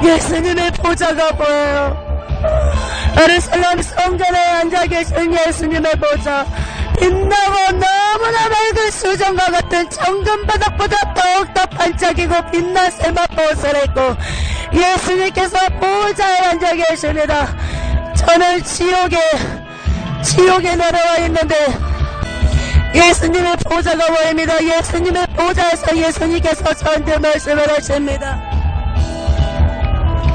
예수님의 보좌가 보여요. 예루살렘 성전에 앉아 계신 예수님의 보좌, 빛나고 너무나 맑은 수정과 같은 정금 바닥보다 더욱더 반짝이고 빛난 세마포옷을 입고 예수님께서 보좌에 앉아 계십니다. 저는 지옥에 내려와 있는데 예수님의 보좌가 보입니다. 예수님의 보좌에서 예수님께서 저한테 말씀을 하십니다.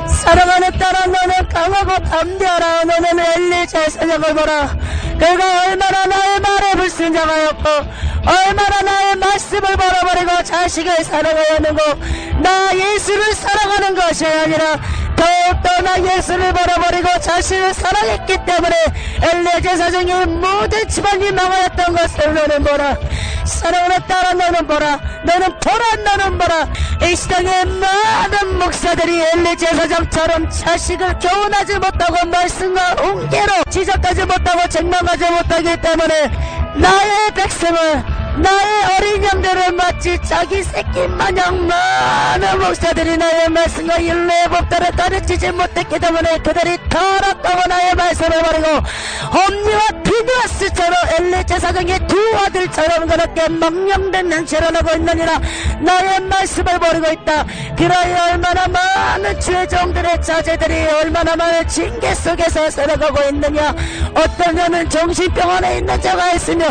사랑하는 딸아, 너는 강하고 담대하라. 너는 엘리자의 사냥을 보라. 그가 얼마나 나의 말에 불순종하였고 얼마나 나의 말씀을 벌어버리고 자식을 사랑하였는고, 나 예수를 사랑하는 것이 아니라 더욱더 나 예수를 벌어버리고 자신을 사랑했기 때문에 엘리야의 사정이 모든 집안이 망하였던 것을 너는 보라. 사랑하는 딸아, 너는 보라. 너는 보라. 이 시당의 많은 목사들이 엘리야의 사정처럼 자식을 교훈하지 못하고 말씀과 옹계로 지적하지 못하고 책망하지 못하기 때문에 나의 백성을, 나의 어린 양들을 마치 자기 새끼 마냥 많은 목사들이 나의 말씀과 윤례의 법도를 가르치지 못했기 때문에 그들이 더럽다고 나의 말씀을 버리고 홈리와 피느하스처럼 엘리제 사정의 두 아들처럼 그렇게 망령된 행실을 하고 있느니라. 나의 말씀을 버리고 있다. 그러니 얼마나 많은 주의 종들의 자제들이 얼마나 많은 징계 속에서 살아가고 있느냐. 어떤 자는 정신병 안에 있는 자가 있으며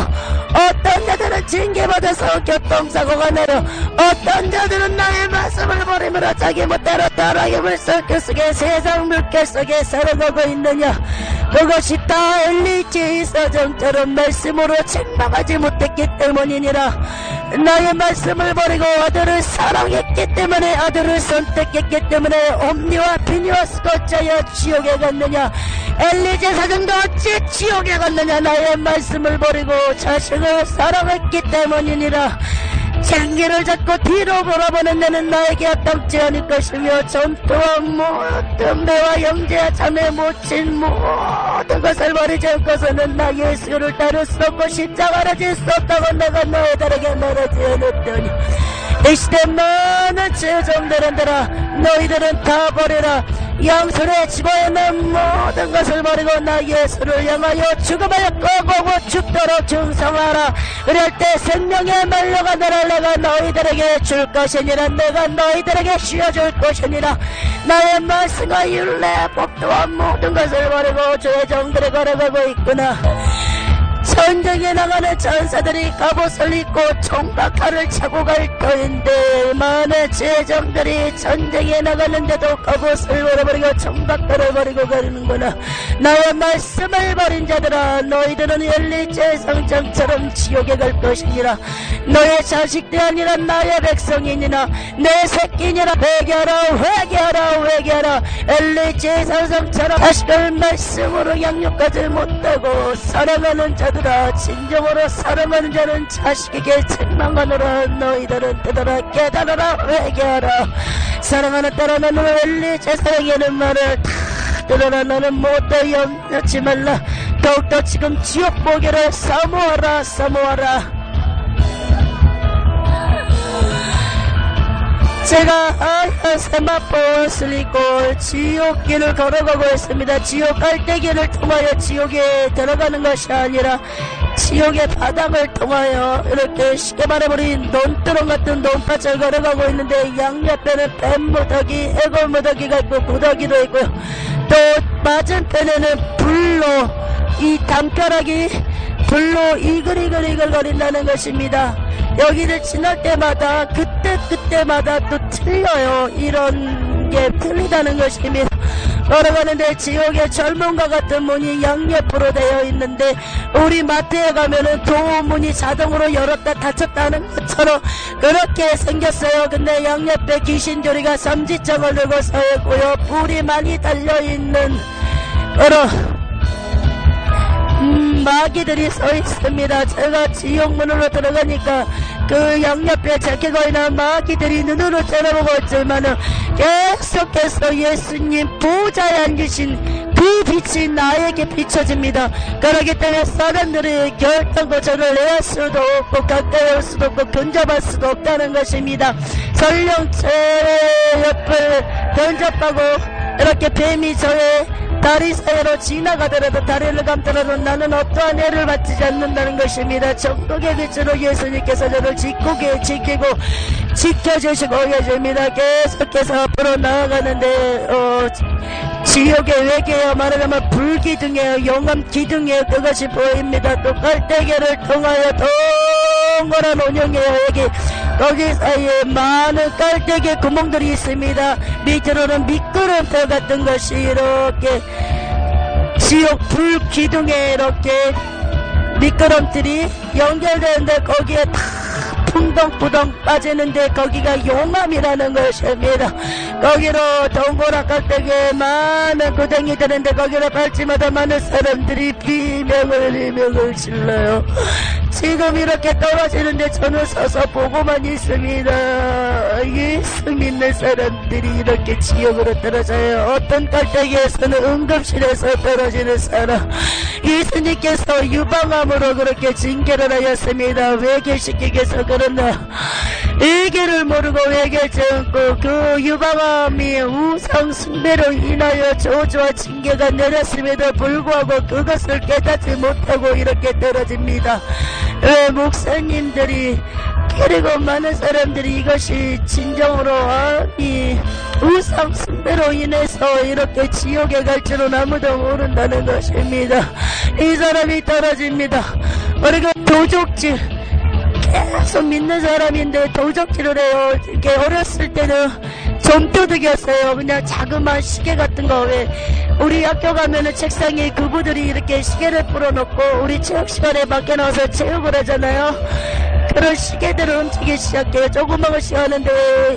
어떤 자들은 징계받아서 교통사고가 내려 어떤 자들은 나의 말씀을 버리므로 자기 멋대로 따라게 물결 속에 세상 물결 속에 살아가고 있느냐. 그것이 다 엘리야의 사정처럼 말씀으로 책망하지 못했기 때문이니라. 나의 말씀을 버리고 아들을 사랑했기 때문에, 아들을 선택했기 때문에 옴니와 피니와스가 어찌하여 지옥에 갔느냐. 엘리야 사정도 어찌 지옥에 갔느냐. 나의 말씀을 버리고 자식을 사랑했기 때문이니라. 장기를 잡고 뒤로 돌아보는 자는 나에게 합당치 않을 것이며 전투와 모든 매와 형제와 자매 모친 모든 것을 버리지 않고서는 나 예수를 따를 수 없고 십자가를 질 수 없다고 내가 너희들에게 말하지 않았더니 이 시대 많은 제정들은들아, 너희들은 다 버리라. 양손에 쥐고 있는 모든 것을 버리고 나 예수를 향하여 죽음을 꺼보고 죽도록 충성하라. 그럴 때 생명의 말려가 너를 내가 너희들에게 줄 것이니라. 내가 너희들에게 씌워줄 것이니라. 나의 말씀과 율례 법도와 모든 것을 버리고 주의 종들이 걸어가고 있구나. 전쟁에 나가는 전사들이 갑옷을 입고 총과 칼을 차고 갈 터인데 많은 제정들이 전쟁에 나가는데도 갑옷을 버려버리고 총과 칼을 버리고 가는구나. 나의 말씀을 버린 자들아, 너희들은 엘리야의 상장처럼 지옥에 갈 것이니라. 너의 자식들이 아니라 나의 백성이니라. 내 새끼니라. 회개하라. 엘리야의 상장처럼 자식을 말씀으로 양육하지 못하고 사랑하는 자들아, 진정으로 사랑하는 자는 자식에게 책망하노라. 너희들은 깨달아라. 회개하라. 사랑하는 딸아, 너는 엘리야의 사랑하는 말을 다 들어라. 너는 못도 염려치 말라. 더욱더 지금 지옥 보기를 사모하라. 제가 세마포옷을 입고 지옥길을 걸어가고 있습니다. 지옥 갈대길을 통하여 지옥에 들어가는 것이 아니라 지옥의 바닥을 통하여 이렇게 쉽게 말해버린 논두렁 같은 논밭을 걸어가고 있는데 양옆에는 뱀무더기, 애골무더기가 있고 무더기도 있고요. 또 맞은편에는 불로, 이 담벼락이 불로 이글이글 거린다는 것입니다. 여기를 지날 때마다 그때마다 또 틀려요. 이런 게 틀리다는 것입니다. 걸어가는데 지옥의 젊은과 같은 문이 양옆으로 되어 있는데 우리 마트에 가면은 도문이 자동으로 열었다 닫혔다는 것처럼 그렇게 생겼어요. 근데 양옆에 귀신조리가 삼지장을 들고 서 있고요. 불이 많이 달려있는 마귀들이 서 있습니다. 제가 지옥문으로 들어가니까 그 양옆에 제키고 있는 마귀들이 눈으로 째려보고 있지만은 계속해서 예수님 보좌에 앉으신 그 빛이 나에게 비춰집니다. 그렇기 때문에 사람들이 결단고절을 내할 수도 없고 가까이 올 수도 없고 근접할 수도 없다는 것입니다. 설령 제 옆을 번잡하고 이렇게 뱀이 저의 다리 사이로 지나가더라도 다리를 감더라도 나는 어떠한 애를 받지 않는다는 것입니다. 천국의 빛으로 예수님께서 저를 지키고 지켜주시고 계십니다. 계속해서 앞으로 나아가는데 지옥의 외계여 말하자면 불기둥이에요. 용암 기둥이에요. 그것이 보입니다. 또 깔때기를 통하여 동그란 원형이에요. 거기 사이에 많은 깔때기 구멍들이 있습니다. 밑으로는 미끄럼틀 같은 것이 이렇게 지옥 불기둥에 이렇게 미끄럼틀이 연결되는데 거기에 다 풍덩풍덩 빠지는데 거기가 용암이라는 것입니다. 거기로 동그란 깔때기에 많은 구덩이 되는데 거기로 밟지마다 많은 사람들이 비명을 질러요. 지금 이렇게 떨어지는데 저는 서서 보고만 있습니다. 예수 믿는 사람들이 이렇게 지옥으로 떨어져요. 어떤 깔때기에서는 응급실에서 떨어지는 사람, 예수님께서 유방암으로 그렇게 징계를 하였습니다. 외계시키기 위해서 그러나 외계를 모르고 외계 정고 그 유방암이 우상 숭배로 인하여 저주와 징계가 내렸음에도 불구하고 그것을 깨닫지 못하고 이렇게 떨어집니다. 왜 목사님들이 그리고 많은 사람들이 이것이 진정으로 아니 우상 숭배로 인해서 이렇게 지옥에 갈 줄은 아무도 모른다는 것입니다. 이 사람이 떨어집니다. 우리가 도적질 계속 믿는 사람인데 도적질을 해요. 이렇게 어렸을 때는 좀도둑이었어요. 그냥 자그마한 시계 같은 거. 왜 우리 학교 가면은 책상에 그부들이 이렇게 시계를 풀어놓고 우리 체육 시간에 밖에 나와서 체육을 하잖아요. 그런 시계들을 훔치기 시작해요. 조그만 것이 하는데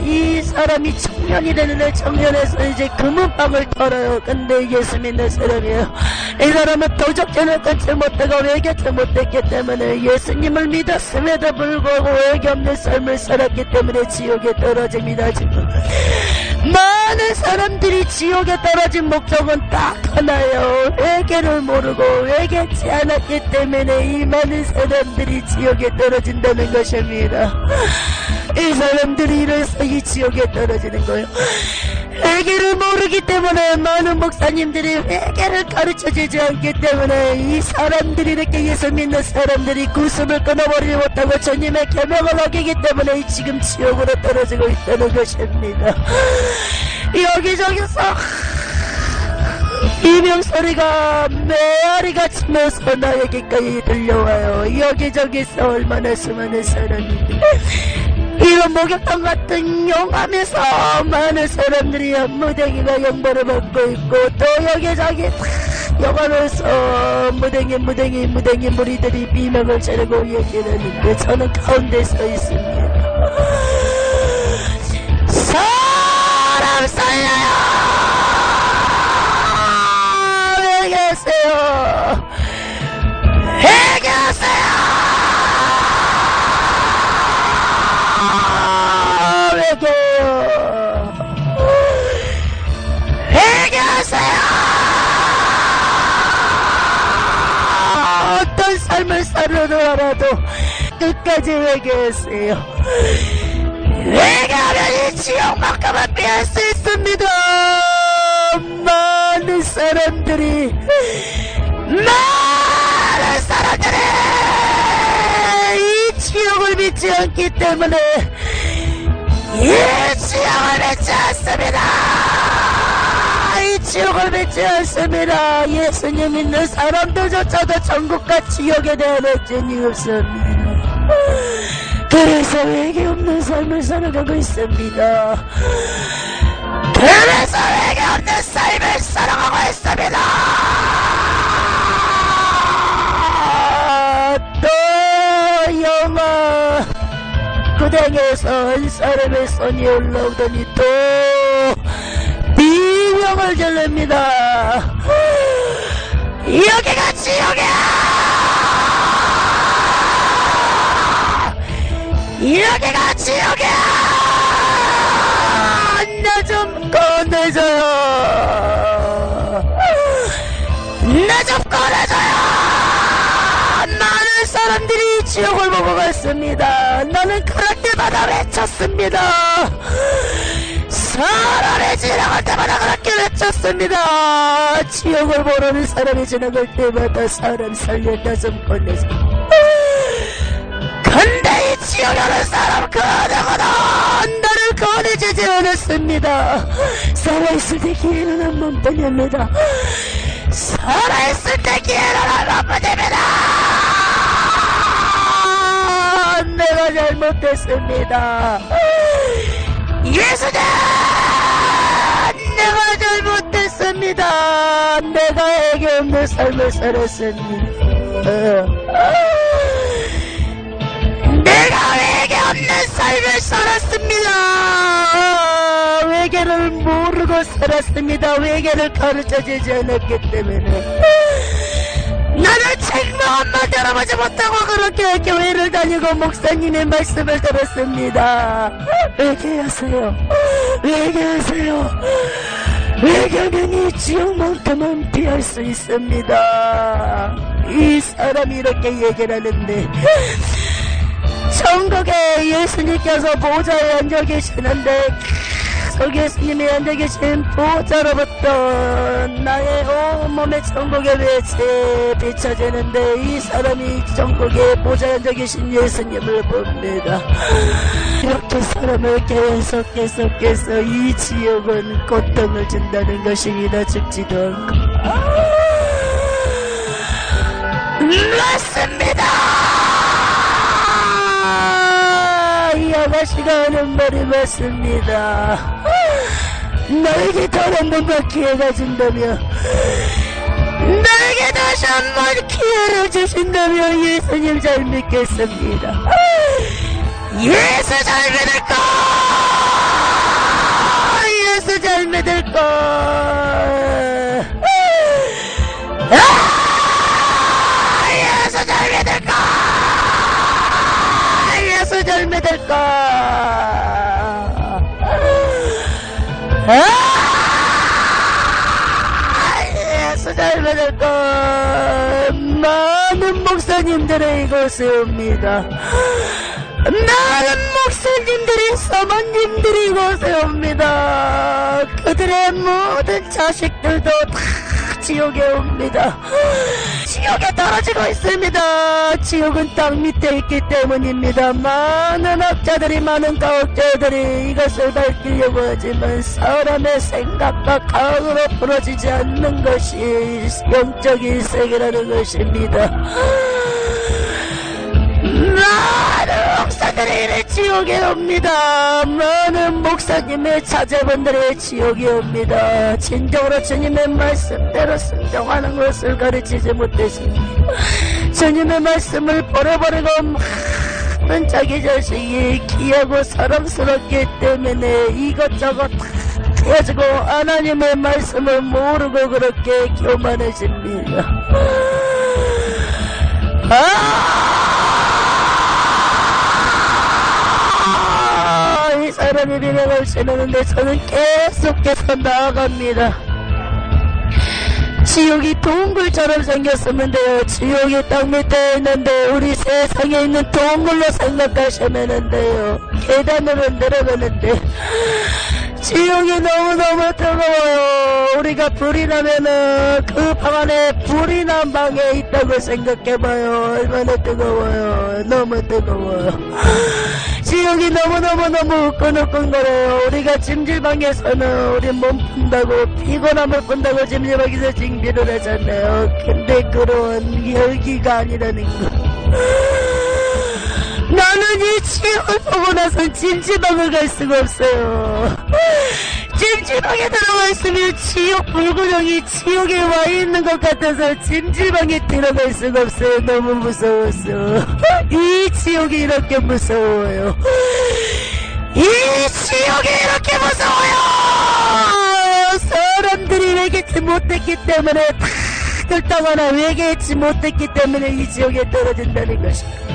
이 사람이 청년이 되는데 청년에서 이제 금은방을 털어요. 근데 예수 믿는 사람이에요. 이 사람은 도적질을 끊지 못하고 외교를 못했기 때문에 예수님을 믿었음에도 불구하고 외교 없는 삶을 살았기 때문에 지옥에 떨어집니다. 지금 많은 사람들이 지옥에 떨어진 목적은 딱 하나요. 회개를 모르고 회개치 않았기 때문에 이 많은 사람들이 지옥에 떨어진다는 것입니다. 이 사람들이 이래서 이 지옥에 떨어지는 거예요. 회개를 모르기 때문에 많은 목사님들이 회개를 가르쳐주지 않기 때문에 이 사람들이 이렇게 예수 믿는 사람들이 구습을 끊어버리지 못하고 주님의 계명을 어기기 때문에 지금 지옥으로 떨어지고 있다는 것입니다. 여기저기서 이명소리가 메아리가 치면서 나에게까지 들려와요. 여기저기서 얼마나 수많은 사람이 이런 목욕탕 같은 용암에서 많은 사람들이 무댕이가 영벌을 받고 있고 또 여기저기 영암에서 무댕이 무리들이 비명을 지르고 얘기를 하는데 저는 가운데 서 있습니다. 사람 살려요! 왜 계세요? 왜 계세요? 어떤 삶을 살려더라도 끝까지 회개했어요. 회개하면 이 지옥만큼은 피할 수 있습니다. 많은 사람들이 이 지옥을 믿지 않기 때문에 이 지옥을 믿지 않습니다. 이 지옥을 믿지 않습니다. 예수님 믿는 사람들조차도 천국과 지옥에 대한 액진이 없습니다. 그래서 회개 없는 삶을 살아가고 있습니다. 그래서 회개 없는 삶을 살아가고 있습니다. 또 영화 구덩이에서 한 사람의 손이 올라오더니 또 비명을 지릅니다. 여기가 지옥이야! 여기가 지옥이야! 나 좀 꺼내줘요! 나 좀 꺼내줘요! 많은 사람들이 지옥을 보고 갔습니다. 나는 그럴 때마다 외쳤습니다. 사람이 지나갈 때마다 그렇게 외쳤습니다. 지옥을 모르는 사람이 지나갈 때마다 사람 살렸다 좀 꺼내서. 근데 이 지옥에 오는 사람 그대가도 나를 꺼내주지 않았습니다. 살아있을 때 기회는 한 번뿐입니다. 살아있을 때 기회는 한 번뿐입니다. 내가 잘못했습니다. 예수님, 내가 잘못했습니다. 내가 애교 없는 삶을 살았습니다. 내가 외계 없는 삶을 살았습니다. 외계를 모르고 살았습니다. 외계를 가르쳐주지 않았기 때문에 나는 책망 한번 들어보지 못하고 그렇게 교회를 다니고 목사님의 말씀을 들었습니다. 외계하세요. 외계하세요. 외계는 이 지옥만큼은 피할 수 있습니다. 이 사람이 이렇게 얘기를 하는데 천국에 예수님께서 보좌에 앉아 계시는데 그 예수님이 앉아 계신 보좌로부터 나의 온몸의 천국의 빛이 비춰지는데 이 사람이 천국에 보좌에 앉아 계신 예수님을 봅니다. 이렇게 사람을 계속해서 이 지옥은 고통을 준다는 것입니다. 죽지도 않고. 맞습니다. 이 아가씨가 하는 말이 맞습니다. 너에게 단 한 번만 기회가 준다면, 너에게 다시 한 번 기회를 주신다면 예수님 잘 믿겠습니다. 예수 잘 믿을까? 예수 잘 믿을까? 예수 잘 믿을까? 예수 잘 믿을까? 예수 잘 믿을까? 많은 목사님들의 이곳에 옵니다. 많은 목사님들이 사모님들이 이곳에 옵니다. 그들의 모든 자식들도 다 지옥에 옵니다. 지옥에 떨어지고 있습니다. 지옥은 땅 밑에 있기 때문입니다. 많은 학자들이 많은 과학자들이 이것을 밝히려고 하지만 사람의 생각과 과학으로 풀어지지 않는 것이 영적인 세계라는 것입니다. 많은 목사들이 지옥에 옵니다. 많은 목사님의 자제분들이 지옥에 옵니다. 진정으로 주님의 말씀대로 순종하는 것을 가르치지 못했습니다. 주님의 말씀을 버려버리고 많은 자기 자식이 귀하고 사랑스럽기 때문에 이것저것 다 해가지고 하나님의 말씀을 모르고 그렇게 교만해집니다. 이 사람이 비명을 지르는데 저는 계속해서 나아갑니다. 지옥이 동굴처럼 생겼으면 돼요. 지옥이 땅 밑에 있는데 우리 세상에 있는 동굴로 생각하시면 돼요. 계단으로 내려가는데 지옥이 너무너무 뜨거워요. 우리가 불이 나면은 그 방 안에 불이 난 방에 있다고 생각해봐요. 얼마나 뜨거워요. 너무 뜨거워요. 지옥이 너무너무 후끈후끈거려요. 우리가 찜질방에서는 우리 몸 푼다고 피곤함을 푼다고 찜질방에서 징비를 하잖아요. 근데 그런 열기가 아니라는 거. 나는 이 지옥을 보고 나선 찜질방을 갈 수가 없어요. 찜질방에 들어가 있으면 지옥 불구덩이 지옥에 와 있는 것 같아서 찜질방에 들어갈 수가 없어요. 너무 무서웠어. 이 지옥이 이렇게 무서워요. 이 지옥이 이렇게 무서워요. 사람들이 외계치 못했기 때문에 다들 땅하나 외계치 못했기 때문에 이 지옥에 떨어진다는 것입니다.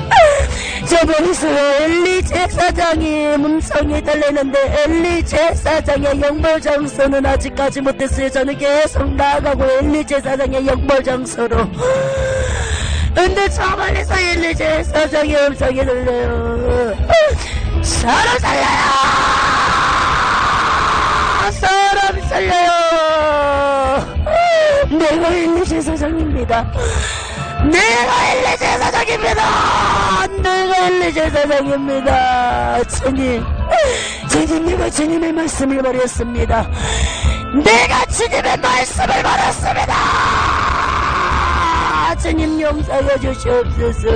저 보이세요. 엘리 제사장이 음성이 들리는데 엘리 제사장의 영벌장소는 아직까지 못했어요. 저는 계속 나아가고 엘리 제사장의 영벌장소로. 근데 저 멀리서 엘리 제사장의 음성이 들려요. 저를 살려요. 제사장입니다. 내가 엘리 제사장입니다. 내가 엘리 제사장입니다. 주님, 내가 주님의 말씀을 버렸습니다. 내가 주님의 말씀을 버렸습니다. 주님 용서해 주시옵소서.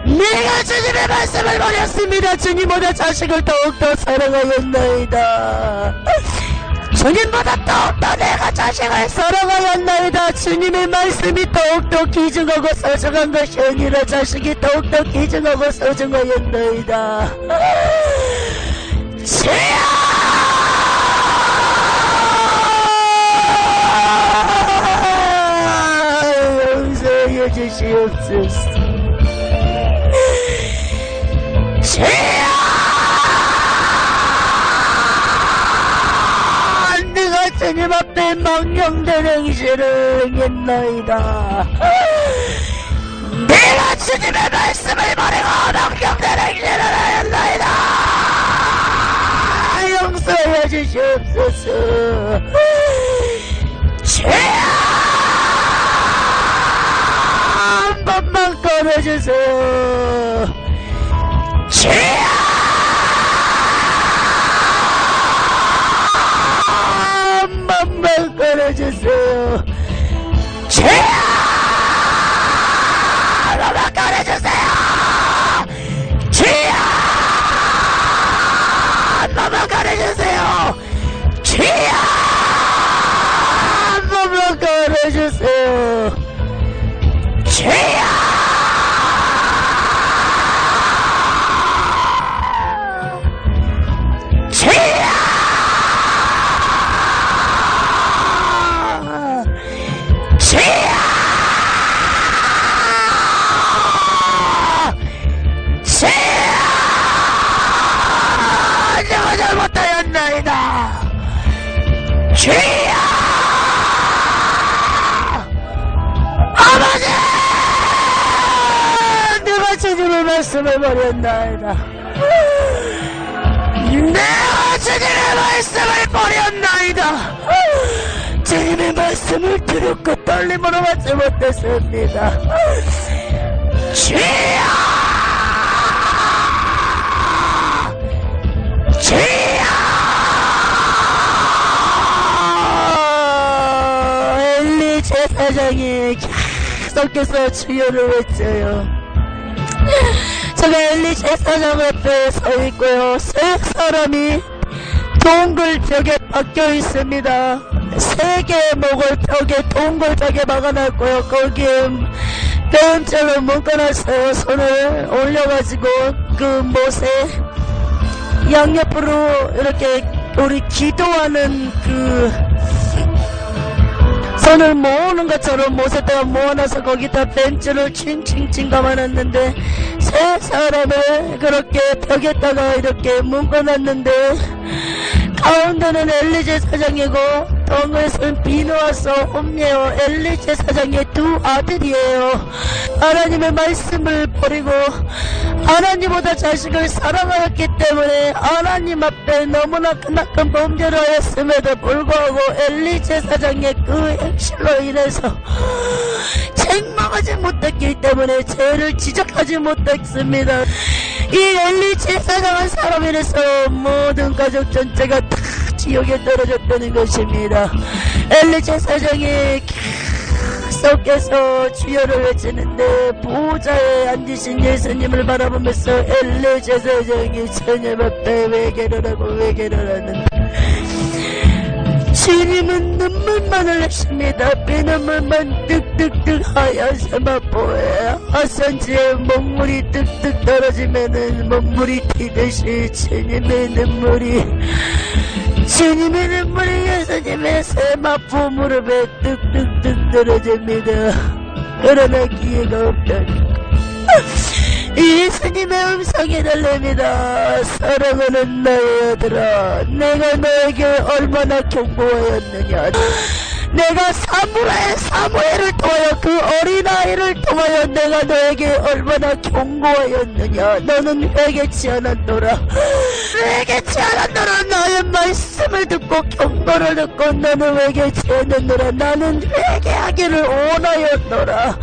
내가 주님의 말씀을 버렸습니다. 주님보다 자식을 더욱더 사랑하였나이다. 주님보다 더욱더 내가 자식을 사랑하였나이다. 주님의 말씀이 더욱더 귀중하고 소중한 것이 아니라 자식이 더욱더 귀중하고 소중하였나이다. 주여! 용서해 주시옵소서. 주여! 내가 주님 앞에 망령된 행실을 행했나이다. 내가 주님의 말씀을 버리고 망령된 행실을 하였나이다. 용서해 주시옵소서. 주여! 한 번만 꺼내주세요. 주여! 한 번만 꺼내주세요. 주여! 한 번만 꺼내주세요. 주여! 한 번만 꺼내주세요. 주여! 한 번만 꺼내주세요. 주여! 내가 잘못하였나이다. 주여! 아버지! 내가 주님의 말씀을 버렸나이다. 내가 주님의 말씀을 버렸나이다. 주님의 말씀을 들었고 떨림으로 받지 못했습니다. 주여! 주여! 엘리 제사장이 계속해서 주여를 외쳐요. 제가 엘리 제사장 앞에 서 있고요. 세 사람이 동굴 벽에 박혀 있습니다. 세 개의 목을 벽에 동굴 벽에 막아놨고요. 거기에 뱀처럼 묶어놨어요. 손을 올려가지고 그 못에 양옆으로 이렇게 우리 기도하는 그 손을 모으는 것처럼 못에다가 모아놔서 거기다 벤치를 칭칭칭 감아놨는데 세 사람을 그렇게 벽에다가 이렇게 묶어놨는데 가운데는 엘리 제사장이고 동굴에서는 비누아서 홈리에요. 엘리 제사장의 두 아들이에요. 하나님의 말씀을 버리고 하나님보다 자식을 사랑하였기 때문에 하나님 앞에 너무나 크나큰 범죄를 하였음에도 불구하고 엘리 제사장의 그 행실로 인해서 책망하지 못했기 때문에 죄를 지적하지 못했습니다. 이 엘리 제사장 한 사람에 인해서 모든 가족 전체가 다 지옥에 떨어졌다는 것입니다. 엘리 제사장이 계속해서 주여를 외치는데 보호자에 앉으신 예수님을 바라보면서 엘리 제사장이 주님 앞에 회개를 하고 회개를 하는데 주님은 눈물만 흘리십니다. 피눈물만 뚝뚝뚝 하얀 세마포에 화산지에 먹물이 뚝뚝 떨어지면은 먹물이 튀듯이 주님의 눈물이 예수님의 세마포 무릎에 뚝뚝뚝 떨어집니다. 그러나 기회가 없다니까 예수님의 음성이 들립니다. 사랑하는 나의 아들아, 내가 너에게 얼마나 경고하였느냐. 내가 사무엘을 통하여 그 어린아이를 통하여 내가 너에게 얼마나 경고하였느냐. 너는 회개치 않았노라. 회개치 않았노라. 나의 말씀을 듣고 경고를 듣고 너는 회개치 않았노라. 나는 회개하기를 원하였노라.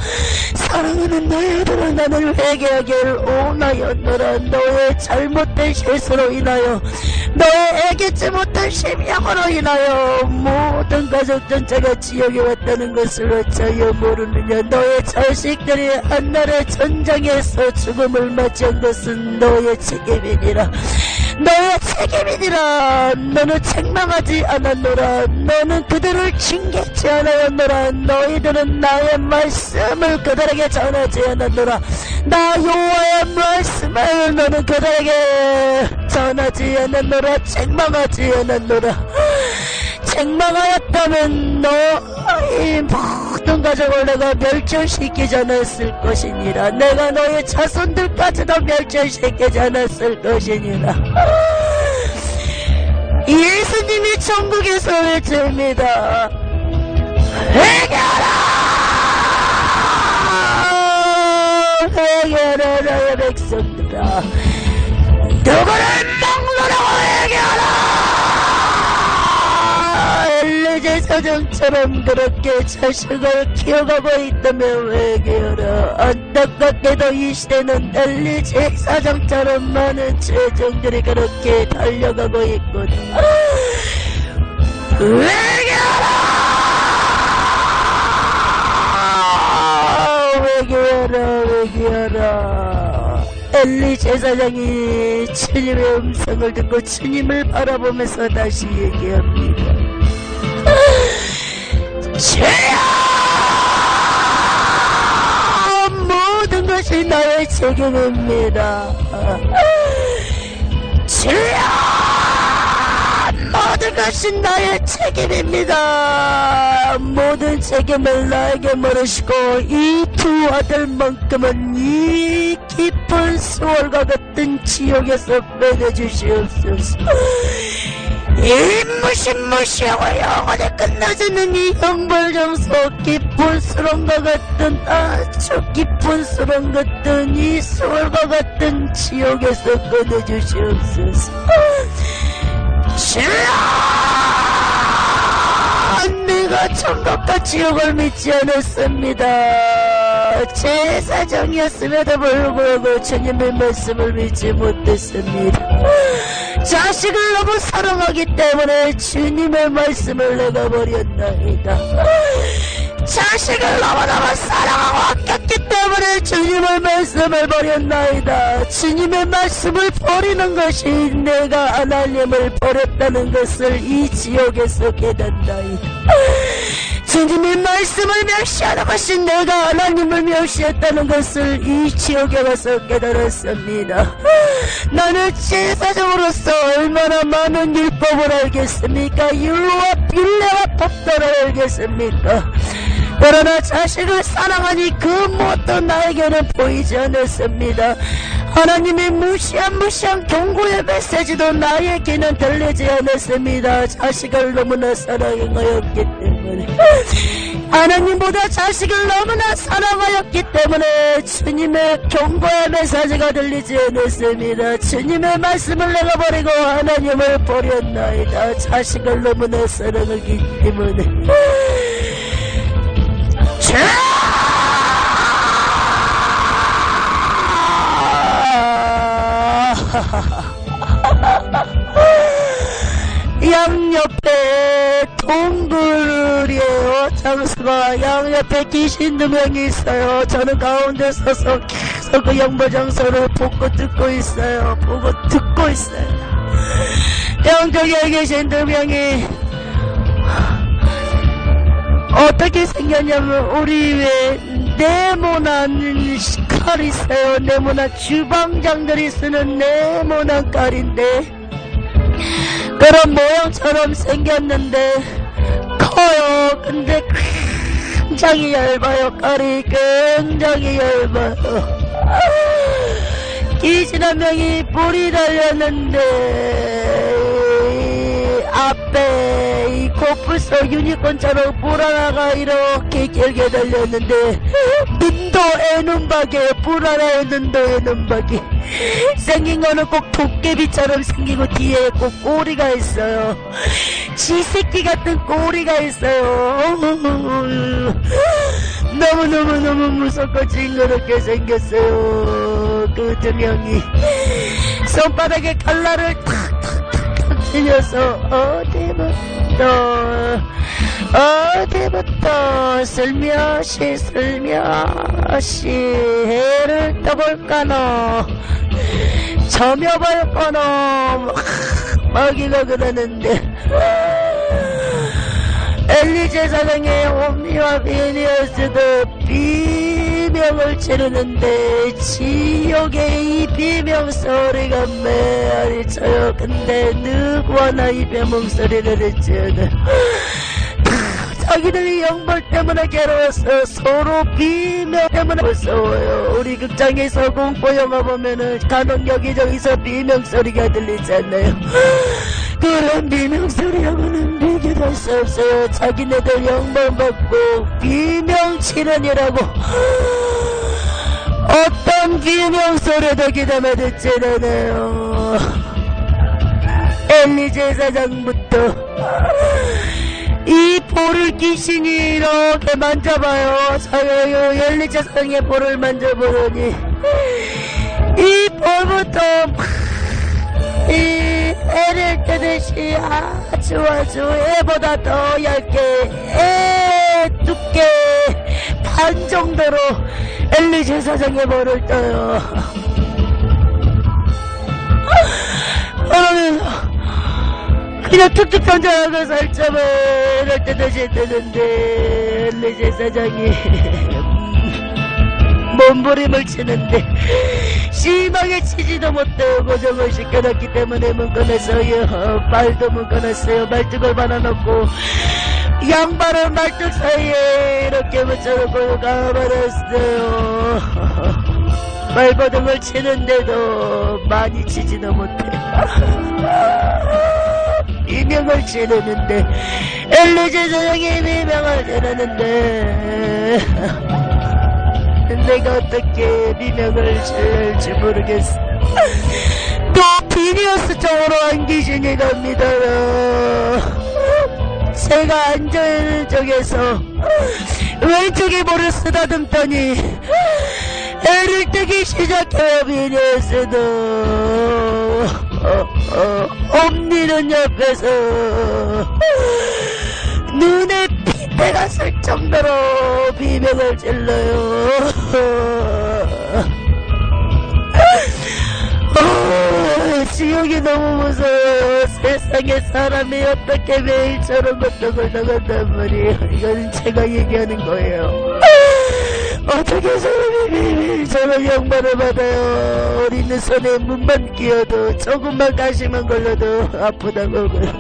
사랑하는 너희들아, 나는 회개하기를 원하였노라. 너의 잘못된 실수로 인하여, 너의 애기지 못한 심령으로 인하여 모든 가족 전체가 지옥에 왔다는 것을 어찌하여 모르느냐. 너의 자식들이 한날의 전장에서 죽음을 맞이한 것은 너의 책임이니라. 너의 책임이니라. 너는 책망하지 않았노라. 너는 그들을 징계치 않았노라. 너희들은 나의 말씀을 그들에게 전하지 않았노라. 나 여호와의 말씀을 너는 그들에게 전하지 않았노라. 책망하지 않았노라. 책망하였다면 너희 모든 가족을 내가 멸절시키지 않았을 것이니라. 내가 너의 자손들까지도 멸절시키지 않았을 것이니라. 예수님이 천국에서 외칩니다. 회개하라! 회개하라 나의 백성들아. 누구를 막노라고 회개하라! 엘리제사장처럼 그렇게 자식을 키워가고 있다면 회개하라. 안타깝게도 이 시대는 엘리제사장처럼 많은 죄정들이 그렇게 달려가고 있군. 회개하라! 회개하라! 회개하라! 엘리 제사장이 주님의 음성을 듣고 주님을 바라보면서 다시 얘기합니다. 죄야! 모든 것이 나의 책임입니다. 죄야! 모든 것이 나의 책임입니다. 모든 책임을 나에게 물으시고 이 두 아들만큼은 이 깊은 수월과 같은 지옥에서 빼내주시옵소서. 이 무시무시하고 영원히 끝나지는 이 형벌정소, 깊은 수렁과 같은 아주 깊은 수렁 같은 이 수월과 같은 지옥에서 꺼내주시옵소서. 내가 천국과 지옥을 믿지 않았습니다. 제사장이었음에도 불구하고 주님의 말씀을 믿지 못했습니다. 자식을 너무 사랑하기 때문에 주님의 말씀을 내가 버렸나이다. 자식을 너무너무 사랑하고 아꼈기 때문에 주님의 말씀을 버렸나이다. 주님의 말씀을 버리는 것이 내가 하나님을 버렸다는 것을 이 지옥에서 깨닫나이다. 주님의 말씀을 멸시하는 것이 내가 하나님을 멸시했다는 것을 이 지옥에 가서 깨달았습니다. 나는 제사장으로서 얼마나 많은 율법을 알겠습니까? 율과 율례와 법도를 알겠습니까? 그러나 자식을 사랑하니 그 무엇도 나에게는 보이지 않았습니다. 하나님의 무시한 경고의 메시지도 나에게는 들리지 않았습니다. 자식을 너무나 사랑하였기 때문에, 하나님보다 자식을 너무나 사랑하였기 때문에 주님의 경고의 메시지가 들리지 않았습니다. 주님의 말씀을 내가 버리고 하나님을 버렸나이다. 자식을 너무나 사랑하기 때문에. 양옆에 동굴이에요. 장수가 양옆에 귀신 2명이 있어요. 저는 가운데 서서 계속 그 양보장소를 보고 듣고 있어요. 양쪽에 계신 2명이 어떻게 생겼냐면, 우리 왜 네모난 칼이 있어요. 네모난 주방장들이 쓰는 네모난 칼인데 그런 모양처럼 생겼는데 커요. 근데 굉장히 얇아요. 칼이 굉장히 얇아요. 귀신 1명이 불이 달렸는데 앞에 이 코뿔 벌써 유니콘처럼 뿔 하나가 이렇게 길게 달렸는데 눈도 애눈박이에요. 뿔 하나에 눈도 애눈박이. 생긴 거는 꼭 도깨비처럼 생기고 뒤에 꼭 꼬리가 있어요. 쥐새끼 같은 꼬리가 있어요. 너무너무너무 무섭고 징그럽게 생겼어요. 그 두 명이 손바닥에 칼날을 탁탁탁탁 찔려서 어디부터 슬며시 해를 떠볼까노 점여볼까노 마귀가 그러는데 엘리제 사장의 옴니와 비니어스도 비명을 지르는데 지옥의 이 비명 소리가 메아리 쳐요. 근데 누구 하나 이 비명 소리를 듣지 않아. 자기들이 영벌 때문에 괴로웠어. 서로 비명 때문에 무서워요. 우리 극장에서 공포영화 보면은 간혹 여기저기서 비명 소리가 들리잖아요. 그런 비명 소리하고는 비교할 수 없어요. 자기네들 영벌 받고 비명 치는이라고 어떤 비명 소리도 귀담아 듣지 않아요. 엘리제 사장부터 이 볼을 귀신이 이렇게 만져봐요. 엘리제 사장의 볼을 만져보더니 이 볼부터 이 애를 뜨듯이 아주 애보다 더 얇게 애 두께 반 정도로 엘리제 사장의 볼을 떠요. 그러면서 그냥 툭툭 던져가고 살점을 애를 뜨듯이 뜨는데 엘리제 사장이 몸부림을 치는데 심하게 치지도 못해요. 고정을 시켜놨기 때문에 문건했어요. 발도 문건했어요. 말뚝을 받아놓고 양발을 말뚝 사이에 이렇게 붙여놓고 가버렸어요. 발버둥을 치는데도 많이 치지도 못해요. 비명을 지르는데 엘리제 사장이 비명을 지르는데 내가 어떻게 비명을 지를지 모르겠어. 또 비니어스 쪽으로 한 귀신이 갑니다. 제가 앉아있는 쪽에서 왼쪽에 볼을 쓰다듬더니 애를 뜨기 시작해요. 비니어스도 옴니는 옆에서 눈에 핏대가 쓸 정도로 비명을 질러요. 지옥이 너무 무서워요. 세상에 사람이 어떻게 매일 저런 고통을 당한단 말이에요. 이건 제가 얘기하는 거예요. 어떻게 사람이 매일 저런 영마를 받아요. 어린이 손에 문만 끼어도 조금만 가시만 걸려도 아프다고 그래요.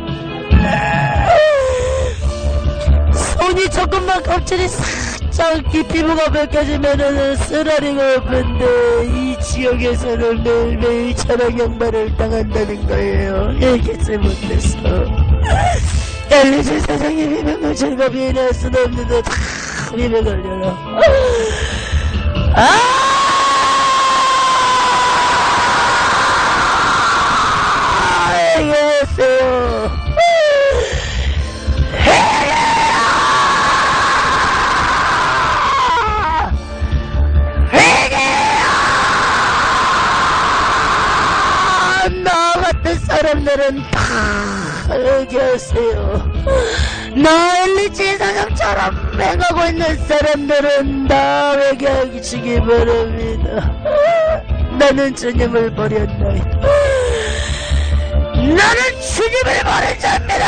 손이 조금만 껍질이 살짝 피부가 벗겨지면은 쓰라리가 없는데 이 지역에서는 매일매일 저런 양말을 당한다는 거예요. 얘기하지 못해서 엘리제 사장이 비명을 즐겁이 일할 수는 없는데 다 비명을 열어. 얘기했어요. 사람들은 다 얘기하세요. 나 엘리제 사장처럼 맹하고 있는 사람들은 다 얘기하시기 바랍니다. 나는 주님을 버렸나이다. 나는 주님을 버린 자입니다.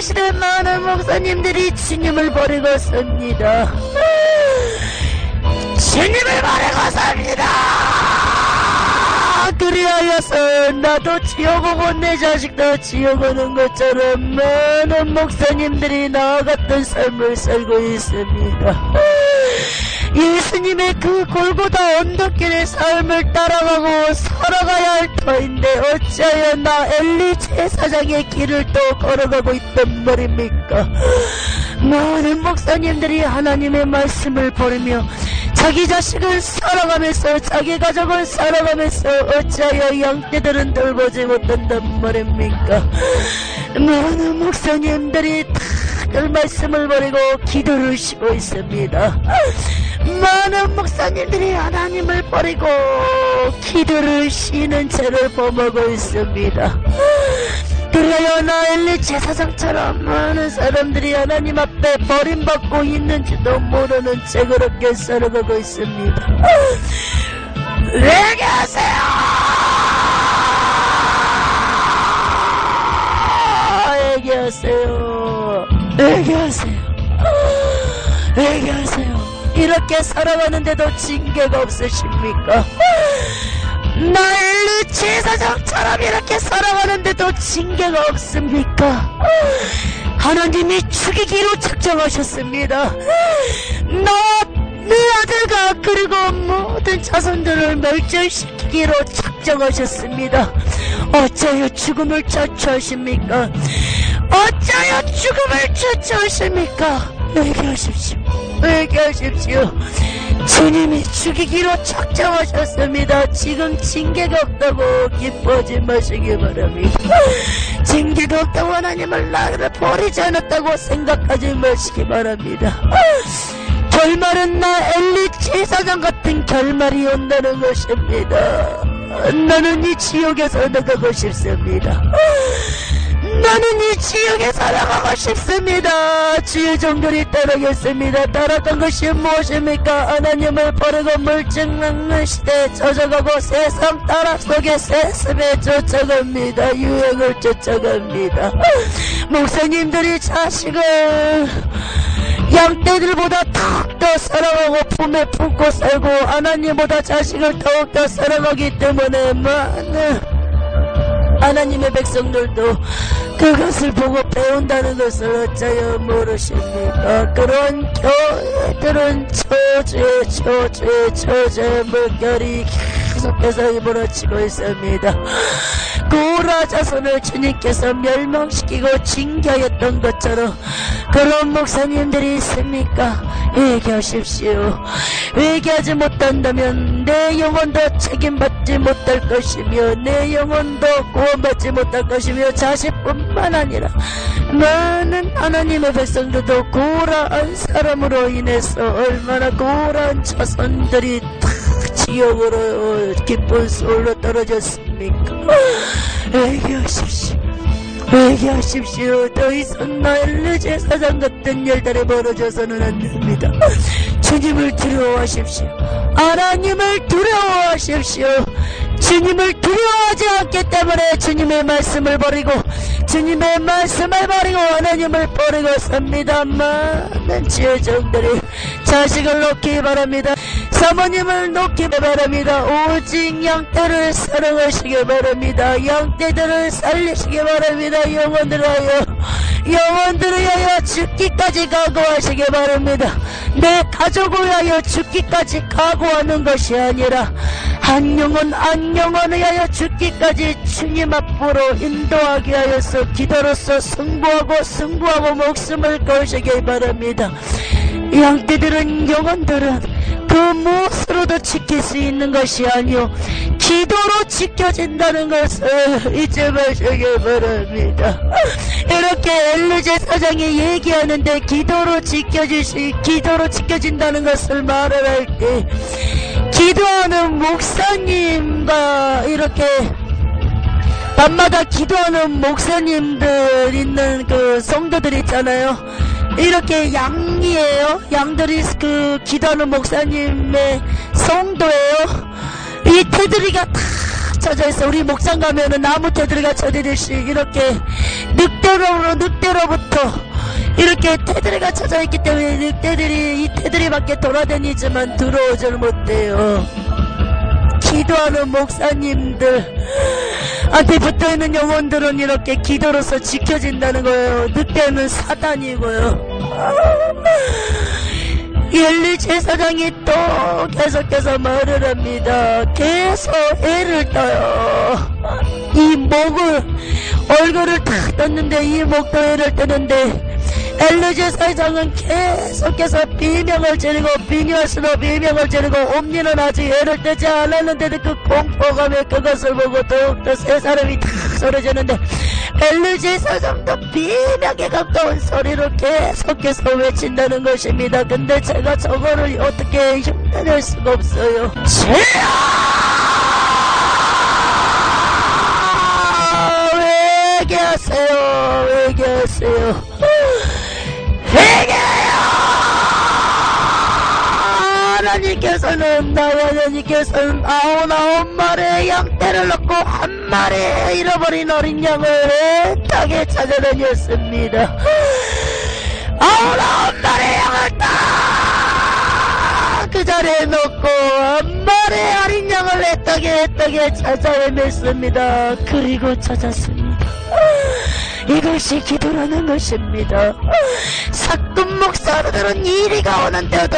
시대 많은 목사님들이 주님을 버리고 삽니다. 주님을 버리고 삽니다. 그리하여서 나도 지옥 오고 내 자식도 지옥 오는 것처럼 많은 목사님들이 나와 같은 삶을 살고 있습니다. 예수님의 그 골고다 언덕길의 삶을 따라가고 살아가야 할 터인데 어찌하여 나 엘리 제사장의 길을 또 걸어가고 있단 말입니까? 많은 목사님들이 하나님의 말씀을 버리며 자기 자식을 살아가면서 자기 가족을 살아가면서 어찌하여 양떼들은 돌보지 못한단 말입니까? 많은 목사님들이 다들 말씀을 버리고 기도를 쉬고 있습니다. 많은 목사님들이 하나님을 버리고 기도를 쉬는 죄를 범하고 있습니다. 그래야 나 엘리 제사장처럼 많은 사람들이 하나님 앞에 버림받고 있는지도 모르는 채 그렇게 살아가고 있습니다. 회개하세요! 회개하세요! 회개하세요! 회개하세요! 이렇게 살아가는데도 징계가 없으십니까? 나 엘리 제사장처럼 이렇게 살아가는데도 징계가 없습니까? 하나님이 죽이기로 작정하셨습니다. 내 아들과 그리고 모든 자손들을 멸절시키기로 작정하셨습니다. 어찌하여 죽음을 자초하십니까? 어찌하여 죽음을 자초하십니까? 회개하십시오. 회개하십시오. 주님이 죽이기로 작정하셨습니다. 지금 징계가 없다고 기뻐하지 마시기 바랍니다. 징계가 없다고 하나님을 나를 버리지 않았다고 생각하지 마시기 바랍니다. 결말은 나 엘리 제사장 같은 결말이 온다는 것입니다. 나는 이 지옥에서 나가고 싶습니다. 나는 이 지역에 살아가고 싶습니다. 주의 종들이 따르겠습니다. 따랐던 것이 무엇입니까? 하나님을 버리고 물증난는 시대에 젖어가고 세상 따라 속에 세습에 쫓아갑니다. 유행을 쫓아갑니다. 목사님들이 자식을 양떼들보다 더욱더 사랑하고 품에 품고 살고 하나님보다 자식을 더욱더 사랑하기 때문에 많은 하나님의 백성들도 그것을 보고 배운다는 것을 어찌하여 모르십니까? 그런 교회들은 초조의 물결이 계속해서 몰아치고 있습니다. 고라 자손을 주님께서 멸망시키고 징계하였던 것처럼 그런 목사님들이 있습니까? 회개하십시오. 회개하지 못한다면 내 영혼도 책임받지 못할 것이며 내 영혼도 구원받지 못할 것이며 자식뿐만 아니라 많은 하나님의 백성들도 고라한 사람으로 인해서 얼마나 고라한 자손들이 다 지옥으로 깊은 소울로 떨어졌습니까? 회개하십시오. 회개하십시오. 더 이상 나 엘리 제사장 같은 일들이 벌어져서는 안 됩니다. 주님을 두려워하십시오. 하나님을 두려워하십시오. 주님을 두려워하지 않기 때문에 주님의 말씀을 버리고 하나님을 버리고 삽니다. 많은 지혜정들이 자식을 놓기 바랍니다. 사모님을 놓기 바랍니다. 오직 양떼를 사랑하시기 바랍니다. 양떼들을 살리시기 바랍니다. 영혼들하여 죽기까지 각오하시기 바랍니다. 내 가족을 위하여 죽기까지 각오하는 것이 아니라 한 영혼 위하여 죽기까지 주님 앞으로 인도하게 하여서 기도로서 승부하고 목숨을 거시기 바랍니다. 양떼들은 영혼들은 그 무엇으로도 지킬 수 있는 것이 아니오 기도로 지켜진다는 것을 잊지 마시기 바랍니다. 이렇게 엘리 제사장이 얘기하는데 기도로 지켜진다는 것을 말을 할 때 기도하는 목사님과 이렇게 밤마다 기도하는 목사님들 있는 그 성도들 있잖아요. 이렇게 양이에요. 양들이 그 기도하는 목사님의 성도예요. 이 테두리가 다 쳐져있어. 우리 목장 가면은 나무 테두리가 쳐지듯이 이렇게 늑대로부터 이렇게 테두리가 쳐져있기 때문에 늑대들이 이 테두리 밖에 돌아다니지만 들어오질 못해요. 기도하는 목사님들 한테 붙어있는 영혼들은 이렇게 기도로서 지켜진다는 거예요. 늑대는 사단이고요. 엘리 제사장이 또 계속해서 말을 합니다. 계속 애를 떠요. 이 목을, 얼굴을 탁 떴는데 이 목도 애를 뜨는데 엘리제 사장은 계속해서 비명을 지르고 비녀스로 비명을 지르고 옴니는 아직 애를 뜨지 않았는데도 그 공포감에 그것을 보고 더욱더 세 사람이 탁 소리지는데 엘리제 사장도 비명에 가까운 소리로 계속해서 외친다는 것입니다. 근데 제가 저거를 어떻게 흉내낼 수가 없어요. 회개하세요. 회개하세요. 회개해요. 하나님께서는 나의 하나님께서는 99마리의 양떼를 넣고 한 마리 잃어버린 어린 양을 애타게 찾아다녔습니다. 99마리의 양을 딱 그 자리에 놓고 한 마리의 어린 양을 애타게 찾아 헤맸습니다. 그리고 찾았습니다. 이것이 기도라는 것입니다. 사꾼 목사들은 이리가 오는데도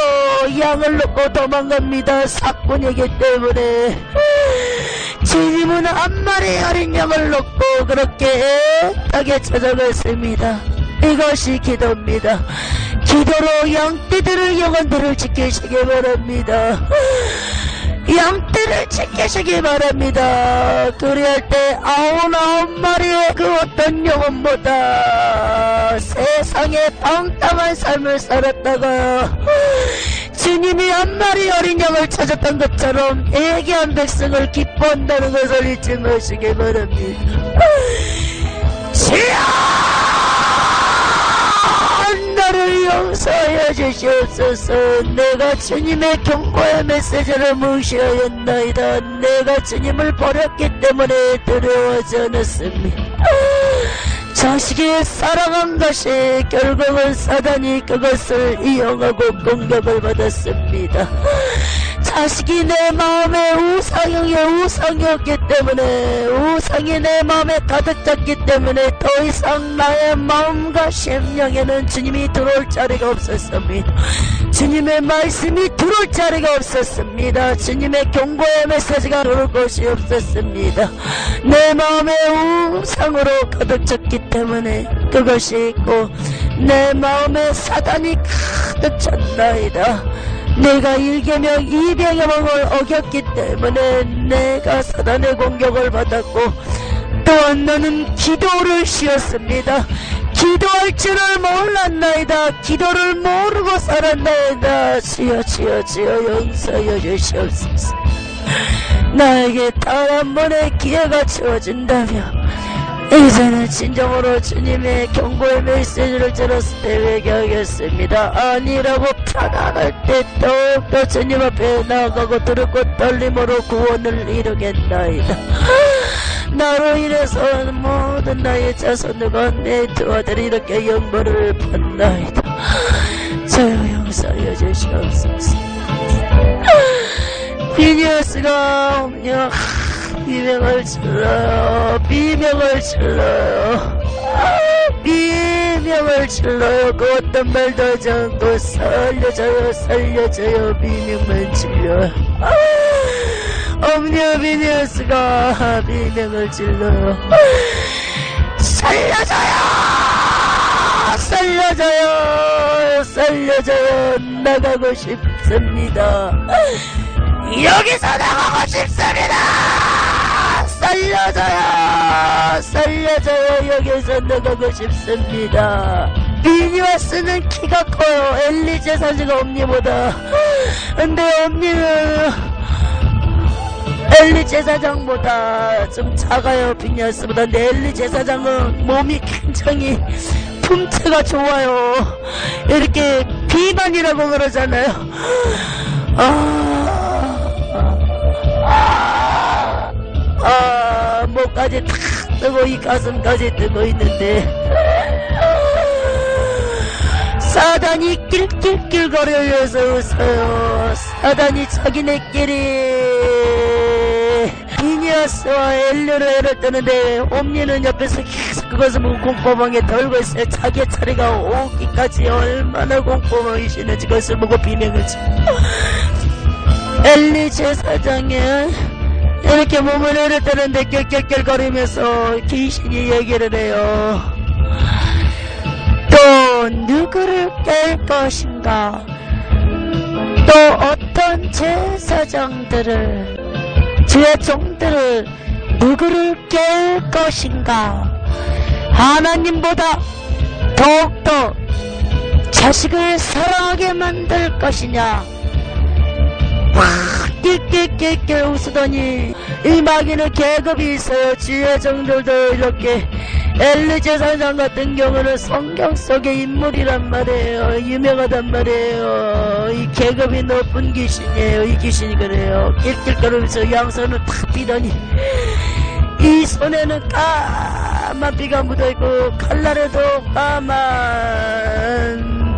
양을 놓고 도망갑니다. 사꾼이기 때문에 주님은 한 마리의 어린 양을 놓고 그렇게 애타게 찾아갔습니다. 이것이 기도입니다. 기도로 양떼들을 영혼들을 지키시기 바랍니다. 양떼를 지키시기 바랍니다. 그리할 때 99마리의 그 어떤 영혼보다 세상에 방탕한 삶을 살았다가 주님이 한 마리 어린 양을 찾았던 것처럼 애기한 백성을 기뻐한다는 것을 잊지 마시기 바랍니다. 주여! 나를 용서하여 주시옵소서. 내가 주님의 경고의 메시지를 무시하였나이다. 내가 주님을 버렸기 때문에 두려워하지 않았습니다. 자식이 사랑한 것이 결국은 사단이 그것을 이용하고 공격을 받았습니다. 자식이 내 마음에 우상이었기 때문에 우상이 내 마음에 가득 찼기 때문에 더 이상 나의 마음과 심령에는 주님이 들어올 자리가 없었습니다. 주님의 말씀이 들어올 자리가 없었습니다. 주님의 경고의 메시지가 들어올 곳이 없었습니다. 내 마음에 우상으로 가득 찼기 때문에 그것이 있고 내 마음에 사단이 가득 찼나이다. 내가 1계명 2계명을 어겼기 때문에 내가 사단의 공격을 받았고 또한 나는 기도를 쉬었습니다. 기도할 줄을 몰랐나이다. 기도를 모르고 살았나이다. 주여 용서해 주시옵소서. 나에게 단 한 번의 기회가 주어진다면 이제는 진정으로 주님의 경고의 메시지를 들었을 때 회개하겠습니다. 아니라고 편안할 때 더욱더 주님 앞에 나아가고 두렵고 떨림으로 구원을 이루겠나이다. 나로 인해서 모든 나의 자손들과 내 두 아들이 이렇게 영벌을 받나이다. 저요 용서해 주시옵소서. 비니어스가 옴냐 비명을 질러요. 비명을 질러요. 그 어떤 말도 하지 않고 살려줘요. 비명만 질러요. 옴냐 비니어스가 비명을 질러요. 살려줘요. 나가고 싶습니다. 여기서 나가고 싶습니다. 살려줘요. 여기서 나가고 싶습니다. 비니와스는 키가 커요. 엘리제 사지가 옴니보다. 근데 옴니는 엘리제 사장보다 좀 작아요. 비니와스보다. 근데 엘리제 사장은 몸이 굉장히 품체가 좋아요. 이렇게 비만이라고 그러잖아요. 목까지 탁 뜨고 이 가슴까지 뜨고 있는데 사단이 낄낄낄 거려서 웃어요. 사단이 자기네끼리 비니아스와 엘리로 애를 뜨는데 옴니는 옆에서 계속 그것을 보고 공포방에 떨고 있어요. 자기의 차례가 오기까지 얼마나 공포방이시는지 그것을 보고 비명을 치고 엘리 제사장에 이렇게 몸을 내렸다는데 낄낄낄거리면서 귀신이 얘기를 해요. 또 누구를 깰 것인가? 또 어떤 제사장들을, 주의 종들을 누구를 깰 것인가? 하나님보다 더욱더 자식을 사랑하게 만들 것이냐? 낄낄낄낄 웃으더니 이 마귀는 계급이 있어요. 주의 종들도 이렇게 엘리 제사장 같은 경우는 성경 속의 인물이란 말이에요. 유명하단 말이에요. 이 계급이 높은 귀신이에요. 이 귀신이 그래요. 낄낄거리면서 양손을 탁 비더니 이 손에는 까만 피가 묻어있고 칼날에도 까만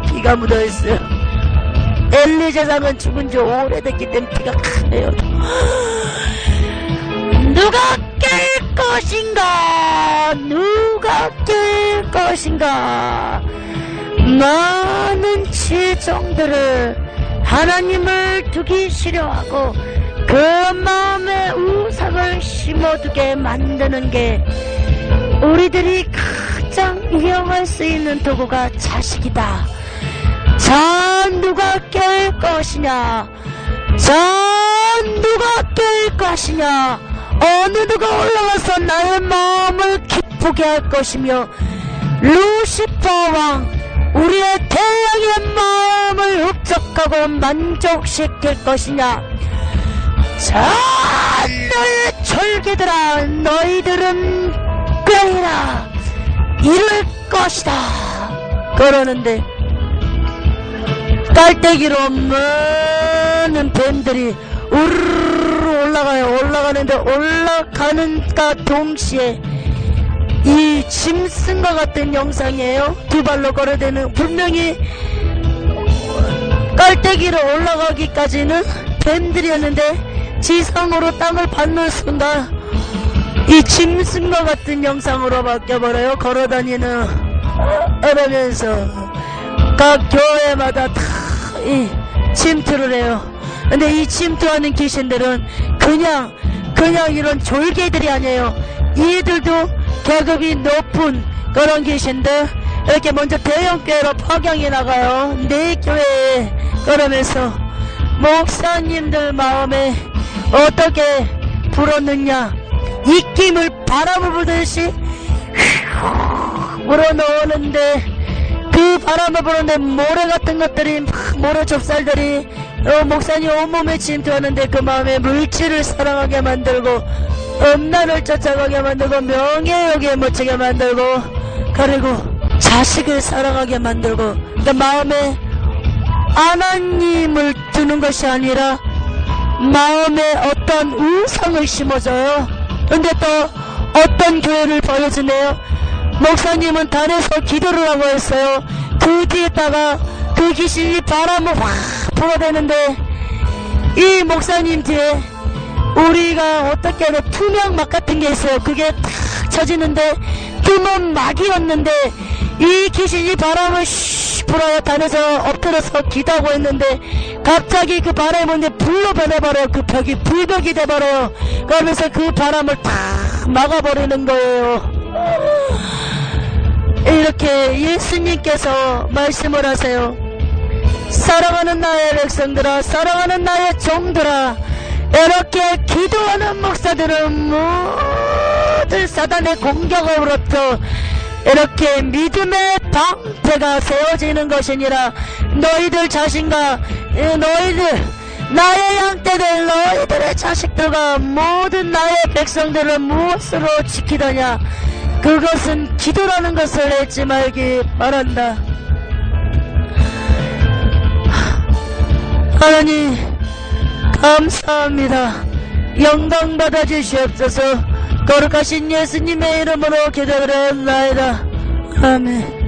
피가 묻어있어요. 엘리 제사장은 죽은 지 오래됐기 때문에 피가 크네요. 누가 깰 것인가? 누가 깰 것인가? 많은 지종들을 하나님을 두기 싫어하고 그 마음에 우상을 심어두게 만드는 게 우리들이 가장 이용할 수 있는 도구가 자식이다. 자, 누가 깰 것이냐? 자, 누가 깰 것이냐? 어느 누가 올라가서 나의 마음을 기쁘게 할 것이며 루시퍼 왕, 우리의 태양의 마음을 흡족하고 만족시킬 것이냐? 자, 너의 졸개들아, 너희들은 꾀이라 이룰 것이다. 그러는데 깔때기로 많은 뱀들이 우르르 올라가요. 올라가는데 올라가는가 동시에 이 짐승과 같은 영상이에요. 두 발로 걸어대는, 분명히 깔때기로 올라가기까지는 뱀들이었는데 지상으로 땅을 밟는 순간 이 짐승과 같은 영상으로 바뀌어버려요. 걸어다니는 이러면서 각 교회마다 다 이 침투를 해요. 근데 이 침투하는 귀신들은 그냥 이런 졸개들이 아니에요. 이들도 계급이 높은 그런 귀신들, 이렇게 먼저 대형교회로 파견이 나가요. 내 교회에. 그러면서 목사님들 마음에 어떻게 불었느냐, 입김을 바람을 부듯이 불어넣었는데 그 바람을 부는데 모래 같은 것들이 막 모래 좁쌀들이 목사님 온몸에 침투하는데 그 마음에 물질을 사랑하게 만들고 음란을 쫓아가게 만들고 명예욕에 묻히게 만들고 그리고 자식을 사랑하게 만들고, 그 마음에 하나님을 두는 것이 아니라 마음에 어떤 우상을 심어줘요. 근데 또 어떤 교회를 보여주네요. 목사님은 단에서 기도를 하고 있어요. 그 뒤에다가 그 귀신이 바람을 확 불어대는데 이 목사님 뒤에 우리가 어떻게 하면 투명막 같은 게 있어요. 그게 탁 쳐지는데 tum은 막이었는데 이 귀신이 바람을 쉬 불어요. 단에서 엎드려서 기도하고 있는데 갑자기 그 바람이 뭔데 불로 변해버려요. 그 벽이 불벽이 돼버려요. 그러면서 그 바람을 탁 막아버리는 거예요. 이렇게 예수님께서 말씀을 하세요. 사랑하는 나의 백성들아, 사랑하는 나의 종들아, 이렇게 기도하는 목사들은 모든 사단의 공격으로부터 이렇게 믿음의 방패가 세워지는 것이니라. 너희들 자신과 너희들 나의 양떼들, 너희들의 자식들과 모든 나의 백성들을 무엇으로 지키더냐? 그것은 기도라는 것을 잊지 말기 바란다. 하나님 감사합니다. 영광 받아주시옵소서. 거룩하신 예수님의 이름으로 기도드렸나이다. 아멘.